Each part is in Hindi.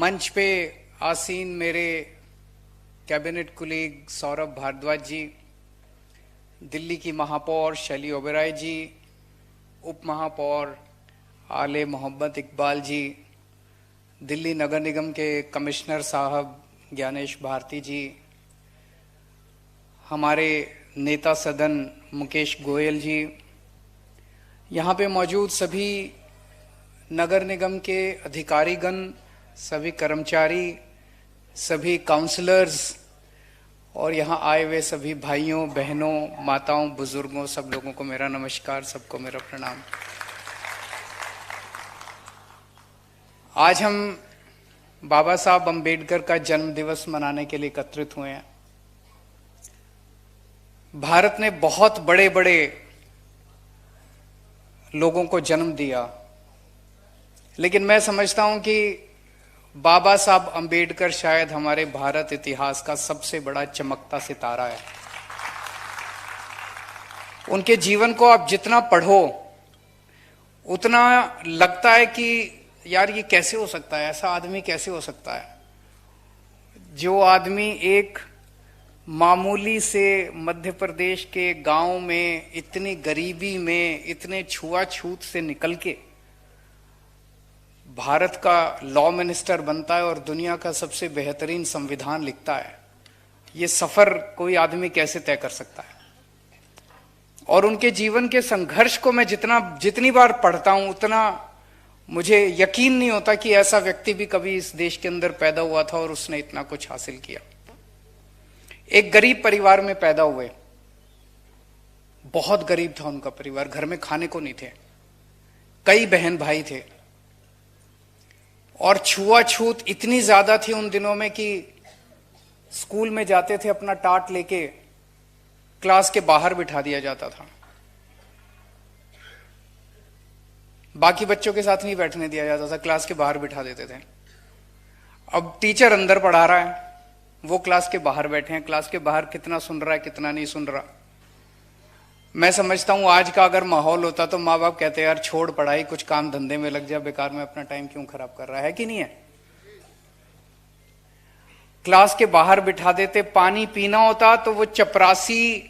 मंच पे आसीन मेरे कैबिनेट कुलीग सौरभ भारद्वाज जी, दिल्ली की महापौर शैली ओबेरॉय जी, उप महापौर आले मोहम्मद इकबाल जी, दिल्ली नगर निगम के कमिश्नर साहब ज्ञानेश भारती जी, हमारे नेता सदन मुकेश गोयल जी, यहाँ पे मौजूद सभी नगर निगम के अधिकारीगण, सभी कर्मचारी, सभी काउंसलर्स और यहाँ आए हुए सभी भाइयों बहनों माताओं बुजुर्गों, सब लोगों को मेरा नमस्कार, सबको मेरा प्रणाम। आज हम बाबा साहब अंबेडकर का जन्म दिवस मनाने के लिए एकत्रित हुए हैं। भारत ने बहुत बड़े बड़े लोगों को जन्म दिया, लेकिन मैं समझता हूं कि बाबा साहब अंबेडकर शायद हमारे भारत इतिहास का सबसे बड़ा चमकता सितारा है। उनके जीवन को आप जितना पढ़ो उतना लगता है कि यार ये कैसे हो सकता है, ऐसा आदमी कैसे हो सकता है, जो आदमी एक मामूली से मध्य प्रदेश के गांव में इतनी गरीबी में इतने छुआछूत से निकल के भारत का लॉ मिनिस्टर बनता है और दुनिया का सबसे बेहतरीन संविधान लिखता है। ये सफर कोई आदमी कैसे तय कर सकता है। और उनके जीवन के संघर्ष को मैं जितनी बार पढ़ता हूं उतना मुझे यकीन नहीं होता कि ऐसा व्यक्ति भी कभी इस देश के अंदर पैदा हुआ था और उसने इतना कुछ हासिल किया। एक गरीब परिवार में पैदा हुए, बहुत गरीब था उनका परिवार, घर में खाने को नहीं थे, कई बहन भाई थे और छुआछूत इतनी ज्यादा थी उन दिनों में कि स्कूल में जाते थे अपना टाट लेके क्लास के बाहर बिठा दिया जाता था, बाकी बच्चों के साथ नहीं बैठने दिया जाता था, क्लास के बाहर बिठा देते थे। अब टीचर अंदर पढ़ा रहा है, वो क्लास के बाहर बैठे हैं, क्लास के बाहर कितना सुन रहा है कितना नहीं सुन रहा। मैं समझता हूं आज का अगर माहौल होता तो माँ बाप कहते यार छोड़ पढ़ाई, कुछ काम धंधे में लग जा, बेकार में अपना टाइम क्यों खराब कर रहा है कि नहीं है। क्लास के बाहर बिठा देते, पानी पीना होता तो वो चपरासी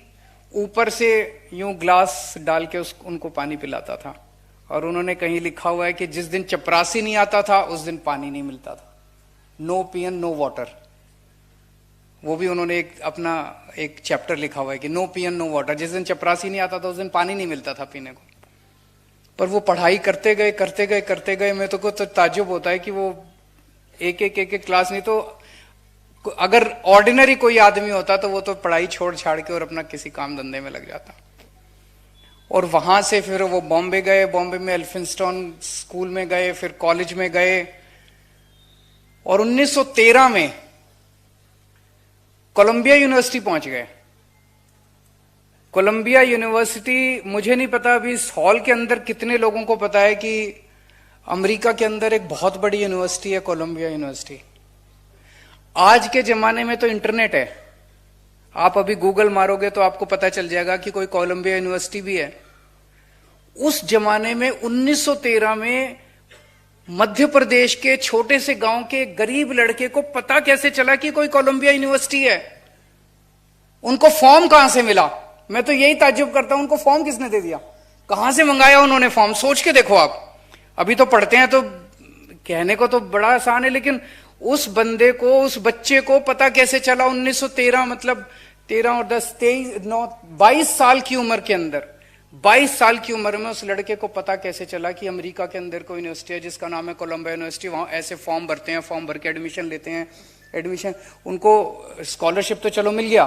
ऊपर से यूं ग्लास डाल के उनको पानी पिलाता था। और उन्होंने कहीं लिखा हुआ है कि जिस दिन चपरासी नहीं आता था उस दिन पानी नहीं मिलता था। नो पियन नो वाटर, वो भी उन्होंने अपना एक चैप्टर लिखा हुआ है कि नो पियन नो वाटर। जिस दिन चपरासी नहीं आता था उस दिन पानी नहीं मिलता था पीने को। पर वो पढ़ाई करते गए करते गए करते गए। मैं तो ताज्जुब होता है कि वो एक क्लास नहीं तो अगर ऑर्डिनरी कोई आदमी होता तो वो तो पढ़ाई छोड़ छाड़ के और अपना किसी काम धंधे में लग जाता। और वहां से फिर वो बॉम्बे गए, बॉम्बे में एल्फिंस्टन स्कूल में गए, फिर कॉलेज में गए और 1913 में कोलंबिया यूनिवर्सिटी पहुंच गए। कोलंबिया यूनिवर्सिटी, मुझे नहीं पता अभी इस हॉल के अंदर कितने लोगों को पता है कि अमेरिका के अंदर एक बहुत बड़ी यूनिवर्सिटी है कोलंबिया यूनिवर्सिटी। आज के जमाने में तो इंटरनेट है, आप अभी गूगल मारोगे तो आपको पता चल जाएगा कि कोई कोलंबिया यूनिवर्सिटी भी है। उस जमाने में 1913 में मध्य प्रदेश के छोटे से गांव के गरीब लड़के को पता कैसे चला कि कोई कोलंबिया यूनिवर्सिटी है? उनको फॉर्म कहां से मिला? मैं तो यही ताज्जुब करता हूं, उनको फॉर्म किसने दे दिया? कहां से मंगाया उन्होंने फॉर्म? सोच के देखो आप। अभी तो पढ़ते हैं तो कहने को तो बड़ा आसान है, लेकिन उस बंदे को, उस बच्चे को पता कैसे चला 1913, मतलब 13 और 10 23 9 22 साल की उम्र के अंदर, 22 साल की उम्र में उस लड़के को पता कैसे चला कि अमेरिका के अंदर कोई यूनिवर्सिटी है जिसका नाम है कोलंबिया यूनिवर्सिटी। वहां ऐसे फॉर्म भरते हैं, फॉर्म भर के एडमिशन लेते हैं, एडमिशन, उनको स्कॉलरशिप तो चलो मिल गया।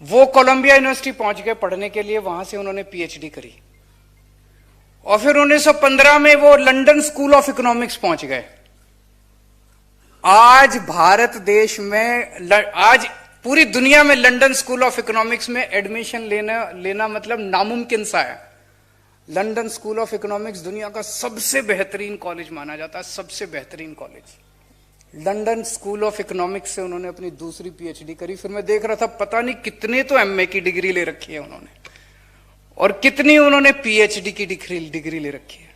वो कोलंबिया यूनिवर्सिटी पहुंच गए पढ़ने के लिए, वहां से उन्होंने पीएचडी करी और फिर 1915 में वो लंदन स्कूल ऑफ इकोनॉमिक्स पहुंच गए। आज भारत देश में, आज पूरी दुनिया में लंदन स्कूल ऑफ इकोनॉमिक्स में एडमिशन लेना मतलब नामुमकिन सा है। लंदन स्कूल ऑफ इकोनॉमिक्स दुनिया का सबसे बेहतरीन कॉलेज माना जाता है, सबसे बेहतरीन college. London school of economics से उन्होंने अपनी दूसरी पीएचडी करी। फिर मैं देख रहा था पता नहीं कितने तो एमए की डिग्री ले रखी है उन्होंने और कितनी उन्होंने पीएचडी की डिग्री ले रखी है।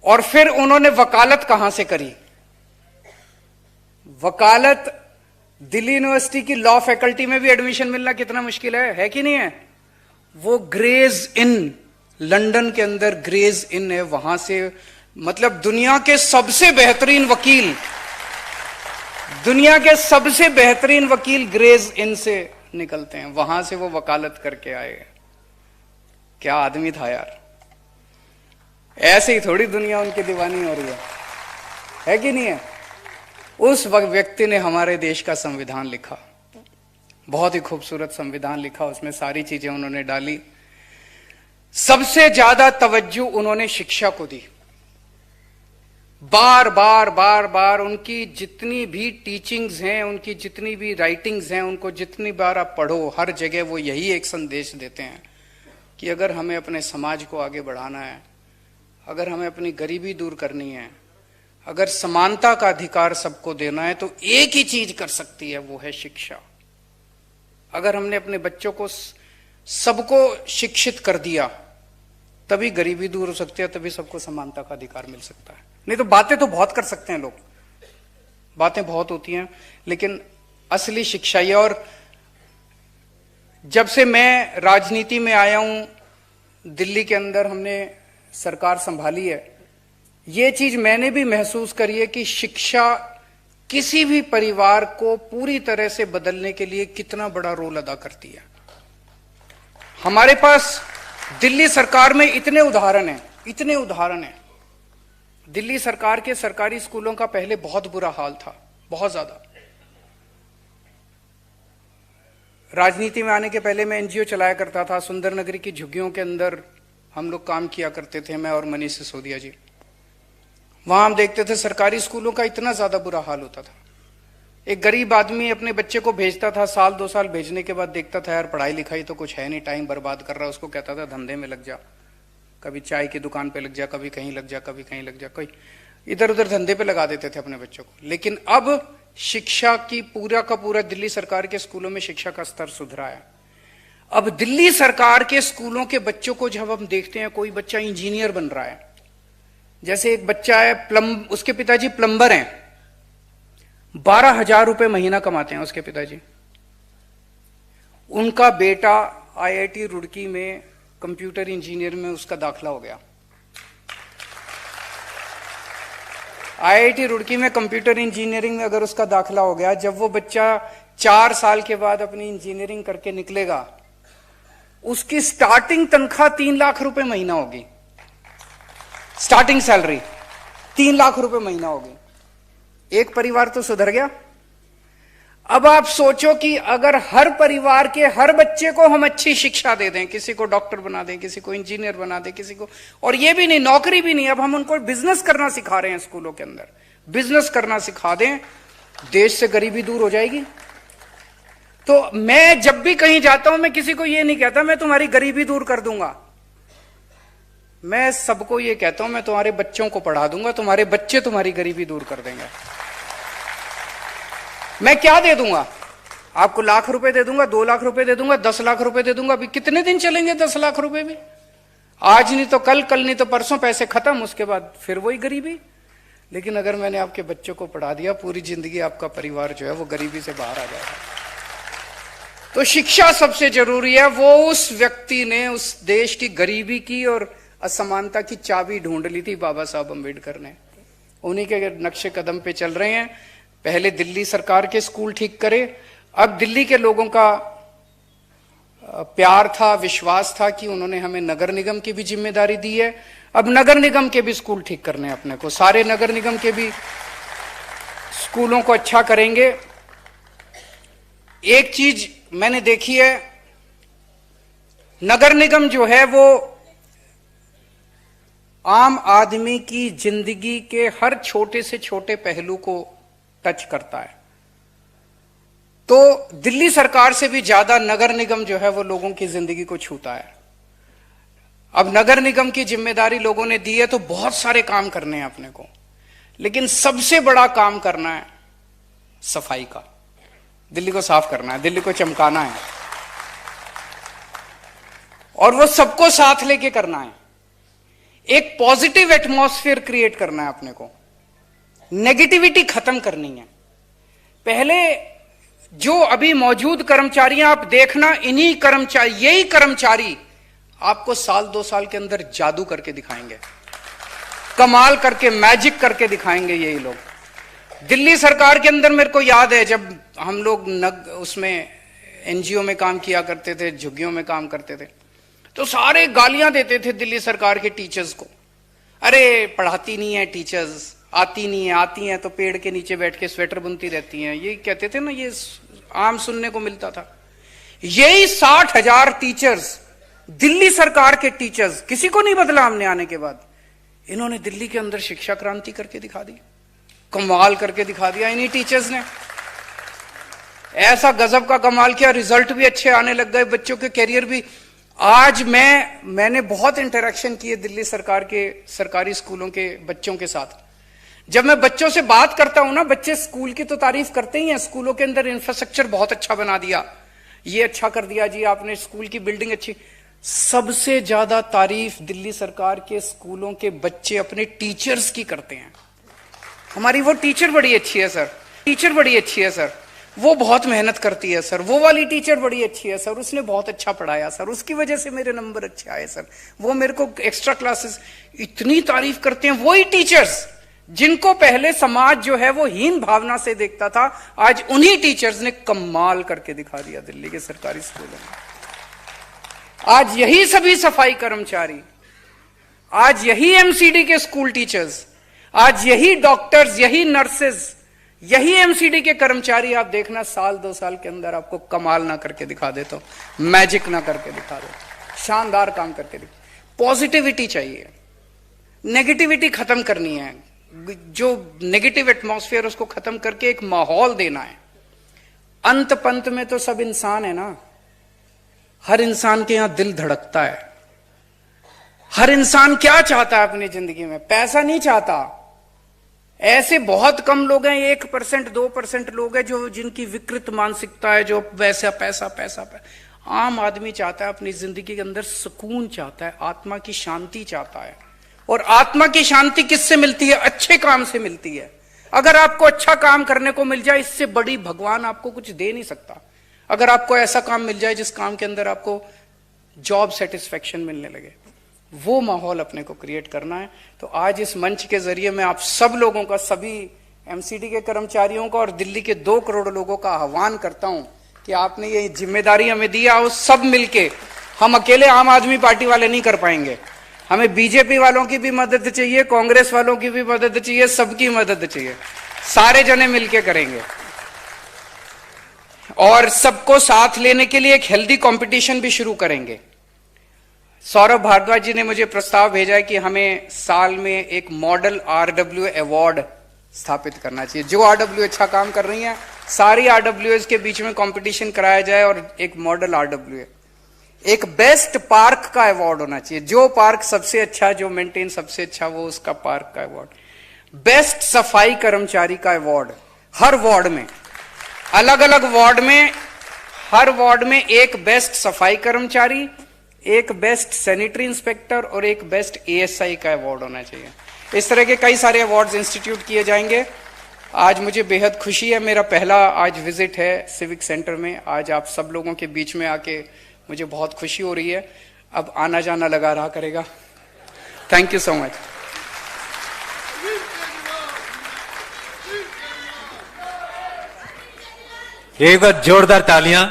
और फिर उन्होंने वकालत कहां से करी? वकालत दिल्ली यूनिवर्सिटी की लॉ फैकल्टी में भी एडमिशन मिलना कितना मुश्किल है कि नहीं है? वो ग्रेज इन, लंदन के अंदर ग्रेज इन है, वहां से मतलब दुनिया के सबसे बेहतरीन वकील, दुनिया के सबसे बेहतरीन वकील ग्रेज इन से निकलते हैं, वहां से वो वकालत करके आए। क्या आदमी था यार! ऐसे ही थोड़ी दुनिया उनकी दीवानी हो रही है कि नहीं है? उस व्यक्ति ने हमारे देश का संविधान लिखा, बहुत ही खूबसूरत संविधान लिखा, उसमें सारी चीजें उन्होंने डाली। सबसे ज्यादा तवज्जो उन्होंने शिक्षा को दी। बार बार बार बार उनकी जितनी भी टीचिंग्स हैं, उनकी जितनी भी राइटिंग्स हैं, उनको जितनी बार आप पढ़ो, हर जगह वो यही एक संदेश देते हैं कि अगर हमें अपने समाज को आगे बढ़ाना है, अगर हमें अपनी गरीबी दूर करनी है, अगर समानता का अधिकार सबको देना है, तो एक ही चीज कर सकती है, वो है शिक्षा। अगर हमने अपने बच्चों को सबको शिक्षित कर दिया, तभी गरीबी दूर हो सकती है, तभी सबको समानता का अधिकार मिल सकता है। नहीं तो बातें तो बहुत कर सकते हैं लोग, बातें बहुत होती हैं, लेकिन असली शिक्षा ये। और जब से मैं राजनीति में आया हूं, दिल्ली के अंदर हमने सरकार संभाली है, ये चीज मैंने भी महसूस करी है कि शिक्षा किसी भी परिवार को पूरी तरह से बदलने के लिए कितना बड़ा रोल अदा करती है। हमारे पास दिल्ली सरकार में इतने उदाहरण हैं, इतने उदाहरण हैं। दिल्ली सरकार के सरकारी स्कूलों का पहले बहुत बुरा हाल था, बहुत ज्यादा। राजनीति में आने के पहले मैं एनजीओ चलाया करता था, सुंदर नगरी की झुग्गियों के अंदर हम लोग काम किया करते थे, मैं और मनीष सिसोदिया जी। वहां हम देखते थे सरकारी स्कूलों का इतना ज्यादा बुरा हाल होता था। एक गरीब आदमी अपने बच्चे को भेजता था, साल 2 साल भेजने के बाद देखता था यार पढ़ाई लिखाई तो कुछ है नहीं, टाइम बर्बाद कर रहा है, उसको कहता था धंधे में लग जा, कभी चाय की दुकान पे लग जा, कभी कहीं लग जा, कभी कहीं लग जा, कोई इधर उधर धंधे पे लगा देते थे अपने बच्चों को। लेकिन अब शिक्षा की पूरा का पूरा दिल्ली सरकार के स्कूलों में शिक्षा का स्तर सुधरा है। अब दिल्ली सरकार के स्कूलों के बच्चों को जब हम देखते हैं, कोई बच्चा इंजीनियर बन रहा है, जैसे एक बच्चा है उसके पिताजी प्लम्बर हैं, 12,000 रुपए महीना कमाते हैं उसके पिताजी। उनका बेटा आईआईटी रुड़की में कंप्यूटर इंजीनियर में उसका दाखला हो गया। आईआईटी रुड़की में कंप्यूटर इंजीनियरिंग में अगर उसका दाखला हो गया, जब वो बच्चा 4 साल के बाद अपनी इंजीनियरिंग करके निकलेगा, उसकी स्टार्टिंग तनख्वाह 3 लाख रुपए महीना होगी। स्टार्टिंग सैलरी 3 लाख रुपए महीना होगी। एक परिवार तो सुधर गया। अब आप सोचो कि अगर हर परिवार के हर बच्चे को हम अच्छी शिक्षा दे दें, किसी को डॉक्टर बना दें, किसी को इंजीनियर बना दें, किसी को, और ये भी नहीं, नौकरी भी नहीं, अब हम उनको बिजनेस करना सिखा रहे हैं स्कूलों के अंदर, बिजनेस करना सिखा दें, देश से गरीबी दूर हो जाएगी। तो मैं जब भी कहीं जाता हूं, मैं किसी को ये नहीं कहता मैं तुम्हारी गरीबी दूर कर दूंगा, मैं सबको ये कहता हूं मैं तुम्हारे बच्चों को पढ़ा दूंगा, तुम्हारे बच्चे तुम्हारी गरीबी दूर कर देंगे। मैं क्या दे दूंगा आपको? लाख रुपए दे दूंगा, 2 लाख रुपए दे दूंगा, 10 लाख रुपए दे दूंगा। अभी कितने दिन चलेंगे 10 लाख रुपए भी? आज नहीं तो कल, कल नहीं तो परसों, पैसे खत्म, उसके बाद फिर वही गरीबी। लेकिन अगर मैंने आपके बच्चों को पढ़ा दिया, पूरी जिंदगी आपका परिवार जो है वो गरीबी से बाहर आ जाएगा। तो शिक्षा सबसे जरूरी है। वो उस व्यक्ति ने उस देश की गरीबी की और असमानता की चाबी ढूंढ ली थी, बाबा साहब अम्बेडकर ने। उन्हीं के नक्शे कदम पे चल रहे हैं। पहले दिल्ली सरकार के स्कूल ठीक करे, अब दिल्ली के लोगों का प्यार था, विश्वास था कि उन्होंने हमें नगर निगम की भी जिम्मेदारी दी है। अब नगर निगम के भी स्कूल ठीक करने हैं अपने को, सारे नगर निगम के भी स्कूलों को अच्छा करेंगे। एक चीज मैंने देखी है, नगर निगम जो है वो आम आदमी की जिंदगी के हर छोटे से छोटे पहलू को टच करता है। तो दिल्ली सरकार से भी ज्यादा नगर निगम जो है वो लोगों की जिंदगी को छूता है। अब नगर निगम की जिम्मेदारी लोगों ने दी है, तो बहुत सारे काम करने हैं अपने को, लेकिन सबसे बड़ा काम करना है सफाई का। दिल्ली को साफ करना है, दिल्ली को चमकाना है, और वो सबको साथ लेके करना है। एक पॉजिटिव एटमॉस्फेयर क्रिएट करना है अपने को, नेगेटिविटी खत्म करनी है। पहले जो अभी मौजूद कर्मचारी आप देखना, इन्हीं कर्मचारी, यही कर्मचारी आपको साल 2 साल के अंदर जादू करके दिखाएंगे, कमाल करके, मैजिक करके दिखाएंगे यही लोग। दिल्ली सरकार के अंदर मेरे को याद है जब हम लोग उसमें एनजीओ में काम किया करते थे, झुग्गियों में काम करते थे, तो सारे गालियां देते थे दिल्ली सरकार के टीचर्स को। अरे पढ़ाती नहीं है टीचर्स, आती नहीं है, आती हैं तो पेड़ के नीचे बैठ के स्वेटर बुनती रहती हैं, ये कहते थे ना, ये आम सुनने को मिलता था। यही 60,000 टीचर्स, दिल्ली सरकार के टीचर्स, किसी को नहीं बदला हमने आने के बाद, इन्होंने दिल्ली के अंदर शिक्षा क्रांति करके दिखा दी, कमाल करके दिखा दिया इन्हीं टीचर्स ने। ऐसा गजब का कमाल किया, रिजल्ट भी अच्छे आने लग गए, बच्चों के कैरियर भी। आज मैंने बहुत इंटरेक्शन किए दिल्ली सरकार के सरकारी स्कूलों के बच्चों के साथ। जब मैं बच्चों से बात करता हूं ना, बच्चे स्कूल की तो तारीफ करते ही हैं, स्कूलों के अंदर इंफ्रास्ट्रक्चर बहुत अच्छा बना दिया, ये अच्छा कर दिया जी आपने, स्कूल की बिल्डिंग अच्छी। सबसे ज्यादा तारीफ दिल्ली सरकार के स्कूलों के बच्चे अपने टीचर्स की करते हैं। हमारी वो टीचर बड़ी अच्छी है सर, टीचर बड़ी अच्छी है सर, वो बहुत मेहनत करती है सर, वो वाली टीचर बड़ी अच्छी है सर, उसने बहुत अच्छा पढ़ाया सर, उसकी वजह से मेरे नंबर अच्छे आए सर, वो मेरे को एक्स्ट्रा क्लासेस। इतनी तारीफ करते हैं वही टीचर्स जिनको पहले समाज जो है वो हीन भावना से देखता था, आज उन्हीं टीचर्स ने कमाल करके दिखा दिया दिल्ली के सरकारी स्कूलों में। आज यही सभी सफाई कर्मचारी, आज यही एमसीडी के स्कूल टीचर्स, आज यही डॉक्टर्स, यही नर्सेज, यही एमसीडी के कर्मचारी, आप देखना साल 2 साल के अंदर आपको कमाल ना करके दिखा देता हूं, मैजिक ना करके दिखा देता, शानदार काम करके दिखा। पॉजिटिविटी चाहिए, नेगेटिविटी खत्म करनी है, जो नेगेटिव एटमॉस्फेयर उसको खत्म करके एक माहौल देना है। अंत पंत में तो सब इंसान है ना, हर इंसान के यहां दिल धड़कता है। हर इंसान क्या चाहता है अपनी जिंदगी में? पैसा नहीं चाहता। ऐसे बहुत कम लोग हैं, 1% 2% लोग हैं जो जिनकी विकृत मानसिकता है, जो वैसा पैसा पैसा पैसा। आम आदमी चाहता है अपनी जिंदगी के अंदर सुकून चाहता है, आत्मा की शांति चाहता है। और आत्मा की शांति किससे मिलती है? अच्छे काम से मिलती है। अगर आपको अच्छा काम करने को मिल जाए, इससे बड़ी भगवान आपको कुछ दे नहीं सकता। अगर आपको ऐसा काम मिल जाए जिस काम के अंदर आपको जॉब सेटिस्फेक्शन मिलने लगे, वो माहौल अपने को क्रिएट करना है। तो आज इस मंच के जरिए मैं आप सब लोगों का, सभी एमसीडी के कर्मचारियों का और दिल्ली के 2 करोड़ लोगों का आह्वान करता हूं कि आपने ये जिम्मेदारी हमें दी है, उस सब मिलके, हम अकेले आम आदमी पार्टी वाले नहीं कर पाएंगे। हमें बीजेपी वालों की भी मदद चाहिए, कांग्रेस वालों की भी मदद चाहिए, सबकी मदद चाहिए। सारे जने मिलके करेंगे और सबको साथ लेने के लिए एक हेल्दी कंपटीशन भी शुरू करेंगे। सौरभ भारद्वाज जी ने मुझे प्रस्ताव भेजा है कि हमें साल में एक मॉडल आरडब्ल्यू अवार्ड स्थापित करना चाहिए। जो आरडब्ल्यू अच्छा काम कर रही हैं, सारी आरडब्ल्यू के बीच में कंपटीशन कराया जाए और एक मॉडल आरडब्ल्यू, एक बेस्ट पार्क का अवार्ड होना चाहिए। जो पार्क सबसे अच्छा, जो मेंटेन सबसे अच्छा, वो उसका पार्क का अवार्ड। बेस्ट सफाई कर्मचारी का अवार्ड, हर वार्ड में, अलग अलग वार्ड में, हर वार्ड में एक बेस्ट सफाई कर्मचारी, एक बेस्ट सैनिटरी इंस्पेक्टर और एक बेस्ट एएसआई का अवार्ड होना चाहिए। इस तरह के कई सारे अवार्ड्स इंस्टीट्यूट किए जाएंगे। आज मुझे बेहद खुशी है, मेरा पहला आज विजिट है सिविक सेंटर में। आज आप सब लोगों के बीच में आके मुझे बहुत खुशी हो रही है। अब आना जाना लगा रहा करेगा। Thank you so much. एक बार जोरदार तालियां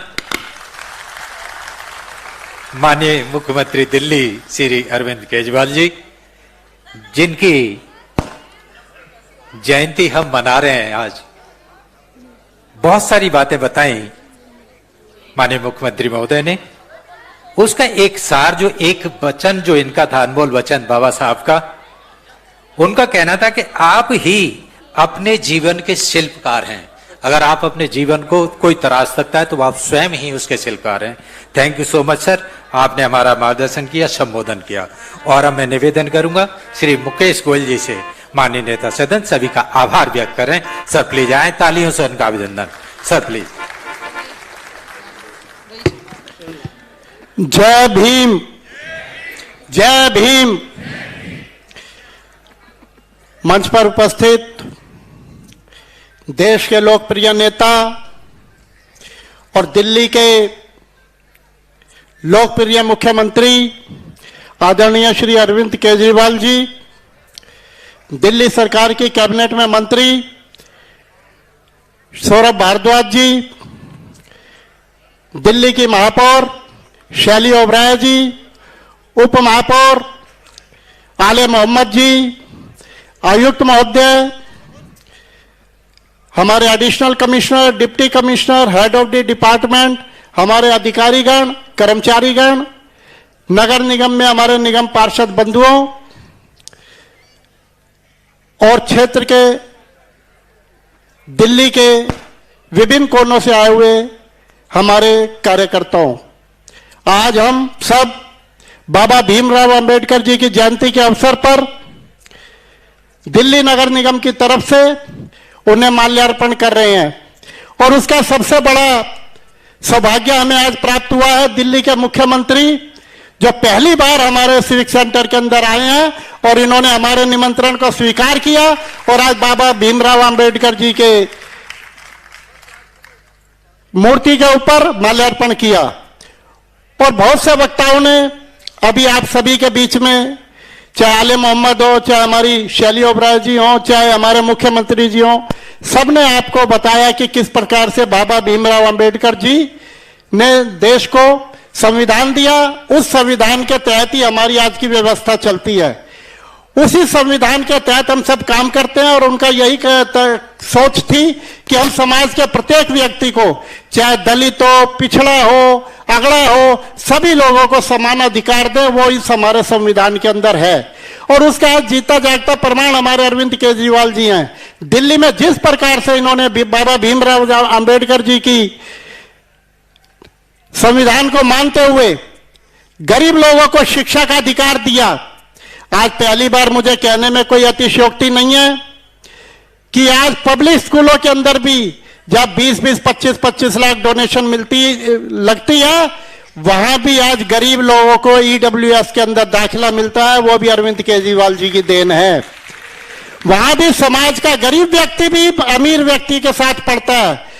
माननीय मुख्यमंत्री दिल्ली श्री अरविंद केजरीवाल जी, जिनकी जयंती हम मना रहे हैं। आज बहुत सारी बातें बताई माननीय मुख्यमंत्री महोदय ने, उसका एक सार, जो एक वचन जो इनका था, अनमोल वचन बाबा साहब का, उनका कहना था कि आप ही अपने जीवन के शिल्पकार हैं। अगर आप अपने जीवन को कोई तराश सकता है तो आप स्वयं ही उसके शिल्पकार हैं। Thank you so much sir, आपने हमारा मार्गदर्शन किया, संबोधन किया। और अब मैं निवेदन करूंगा श्री मुकेश गोयल जी से, माननीय नेता सदन, सभी का आभार व्यक्त करें। सर प्लीज आए, तालियों से उनका अभिनंदन। Sir please. जय भीम, जय भीम। मंच पर उपस्थित देश के लोकप्रिय नेता और दिल्ली के लोकप्रिय मुख्यमंत्री आदरणीय श्री अरविंद केजरीवाल जी, दिल्ली सरकार की कैबिनेट में मंत्री सौरभ भारद्वाज जी, दिल्ली की महापौर शैली ओबराय जी, उप महापौर आले मोहम्मद जी, आयुक्त महोदय, हमारे additional commissioner, deputy commissioner, head of the department, हमारे अधिकारीगण, कर्मचारीगण, नगर निगम में हमारे निगम पार्षद बंधुओं और क्षेत्र के दिल्ली के विभिन्न कोनों से आए हुए हमारे कार्यकर्ताओं, आज हम सब बाबा भीमराव अंबेडकर जी की जयंती के अवसर पर दिल्ली नगर निगम की तरफ से उन्हें माल्यार्पण कर रहे हैं। और उसका सबसे बड़ा सौभाग्य हमें आज प्राप्त हुआ है, दिल्ली के मुख्यमंत्री जो पहली बार हमारे सिविक सेंटर के अंदर आए हैं और इन्होंने हमारे निमंत्रण को स्वीकार किया और आज बाबा भीमराव अंबेडकर जी के मूर्ति के ऊपर माल्यार्पण किया। और बहुत से वक्ताओं ने अभी आप सभी के बीच में, चाहे आले मोहम्मद हो, चाहे हमारी शैली ओबराय जी हो, चाहे हमारे मुख्यमंत्री जी हो, सबने आपको बताया कि किस प्रकार से बाबा भीमराव अंबेडकर जी ने देश को संविधान दिया। उस संविधान के तहत ही हमारी आज की व्यवस्था चलती है। उसी संविधान के तहत हम सब काम करते हैं और उनका यही सोच थी कि हम समाज के प्रत्येक व्यक्ति को, चाहे दलित हो, पिछड़ा हो, अगड़ा हो, सभी लोगों को समान अधिकार दें, वो इस हमारे संविधान के अंदर है। और उसका आज जीता जागता प्रमाण हमारे अरविंद केजरीवाल जी हैं। दिल्ली में जिस प्रकार से इन्होंने बाबा भीमराव अंबेडकर जी की संविधान को मानते हुए गरीब लोगों को शिक्षा का अधिकार दिया, आज पहली बार मुझे कहने में कोई अतिशयोक्ति नहीं है कि आज पब्लिक स्कूलों के अंदर भी जब 20-20, 25-25 लाख डोनेशन लगती है, वहां भी आज गरीब लोगों को EWS के अंदर दाखिला मिलता है, वो भी अरविंद केजरीवाल जी की देन है। वहां भी समाज का गरीब व्यक्ति भी अमीर व्यक्ति के साथ पढ़ता है।